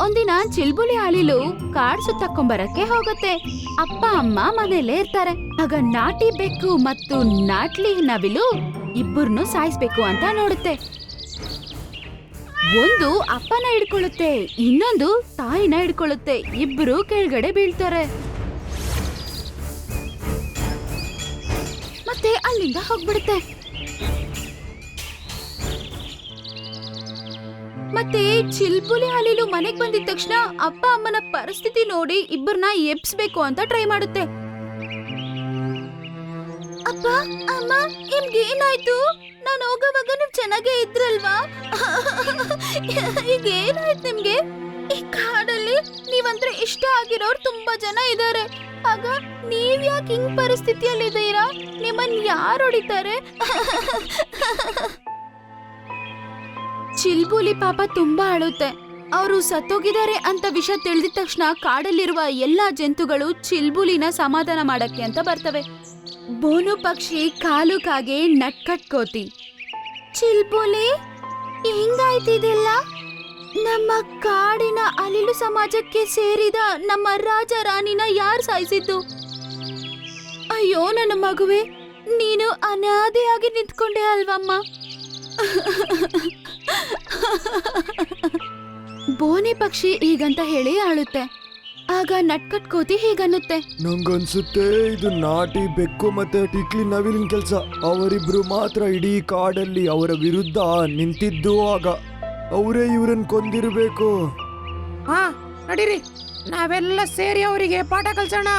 ಒಂದಿನ ಚಿಲ್ಬುಲಿ ಅಳಿಲು ಕಾಡ್ ಸುತ್ತಕೊಂಬರಕ್ಕೆ ಹೋಗುತ್ತೆ. ಅಪ್ಪ ಅಮ್ಮ ಮನೇಲೇ ಇರ್ತಾರೆ. ಆಗ ನಾಟಿ ಬೆಕ್ಕು ಮತ್ತು ನಾಟ್ಲಿ ನವಿಲು ಇಬ್ಬರನ್ನು ಸಾಯಿಸ್ಬೇಕು ಅಂತ ನೋಡುತ್ತೆ. ಒಂದು ಅಪ್ಪನ ಹಿಡ್ಕೊಳ್ಳುತ್ತೆ, ಇನ್ನೊಂದು ತಾಯಿನ ಹಿಡ್ಕೊಳ್ಳುತ್ತೆ. ಇಬ್ರು ಕೆಳಗಡೆ ಬೀಳ್ತಾರೆ. ಮತ್ತೆ ಅಲ್ಲಿಂದ ಹೋಗ್ಬಿಡುತ್ತೆ. ಮತ್ತೆ ಚಿಲ್ಬುಲಿ ಅಳಿಲು ಮನೆಗ್ ಬಂದಿದ ತಕ್ಷಣ ಅಪ್ಪ ಅಮ್ಮನ ಪರಿಸ್ಥಿತಿ ನೋಡಿ ಇಬ್ಬರನ್ನ ಎಬ್ಸ್ಬೇಕು ಅಂತ ಟ್ರೈ ಮಾಡುತ್ತೆ. ಅಪ್ಪ ಅಮ್ಮ ನಿಮ್ಗೆ ಏನಾಯ್ತು? ನಾನು ಹೋಗೋವಾಗ ನೀವ್ ಚೆನ್ನಾಗೇ ಇದ್ರಲ್ವಾ? ಈಗ ಏನಾಯ್ತು ನಿಮ್ಗೆ? ಈ ಕಾಡಲ್ಲಿ ನೀವಂದ್ರೆ ಇಷ್ಟ ಆಗಿರೋರು ತುಂಬಾ ಜನ ಇದ್ದಾರೆ. ಆಗ ನೀವ್ ಯಾಕೆ ಹಿಂಗ್ ಪರಿಸ್ಥಿತಿಯಲ್ಲಿ ಇದ್ದೀರಾ? ನಿಮ್ಮನ್ ಯಾರು ಹೊಡಿತಾರೆ? ಚಿಲ್ಬುಲಿ ಪಾಪ ತುಂಬಾ ಅಳುತ್ತೆ. ಅವರು ಸತ್ತೋಗಿದ್ದಾರೆ ಅಂತ ವಿಷಯ ತಿಳಿದ ತಕ್ಷಣ ಕಾಡಲ್ಲಿರುವ ಎಲ್ಲಾ ಜಂತುಗಳು ಚಿಲ್ಬುಲಿನ ಸಮಾಧಾನ ಮಾಡಕ್ಕೆ ಅಂತ ಬರ್ತವೆ. ಬೋನು ಪಕ್ಷಿ, ಕಾಲು ಕಾಗೆ, ನಟ್ಕಟ್ ಕೋತಿ. ಚಿಲ್ಬುಲಿ, ಹೆಂಗಾಯ್ತಿದೆಲ್ಲ? ನಮ್ಮ ಕಾಡಿನ ಅಳಿಲು ಸಮಾಜಕ್ಕೆ ಸೇರಿದ ನಮ್ಮ ರಾಜ ರಾಣಿನ ಯಾರು ಸಾಯಿಸಿದ್ದು? ಅಯ್ಯೋ ನನ್ನ ಮಗುವೆ, ನೀನು ಅನಾಥೆಯಾಗಿ ನಿಂತ್ಕೊಂಡೆ ಅಲ್ವಮ್ಮ? ಬೋನಿ ಪಕ್ಷಿ ಹೀಗಂತ ಹೇಳಿ ಅಳುತ್ತೆ. ಆಗ ನಟ್ಕಟ್ ಕೋತಿ ಹೀಗನ್ನುತ್ತೆ, ನಂಗನ್ಸುತ್ತೆ ಇದು ನಾಟಿ ಬೆಕ್ಕು ಮತ್ತೆ ಟಿಕ್ಲಿ ನವಿಲಿನ ಕೆಲ್ಸ. ಅವರಿಬ್ರು ಮಾತ್ರ ಇಡೀ ಕಾಡಲ್ಲಿ ಅವರ ವಿರುದ್ಧ ನಿಂತಿದ್ದು. ಆಗ ಅವರೇ ಇವ್ರನ್ನ ಕೊಂದಿರ್ಬೇಕು. ಹಾ ನಡೀರಿ, ನಾವೆಲ್ಲ ಸೇರಿ ಅವರಿಗೆ ಪಾಠ ಕಲ್ಸೋಣ.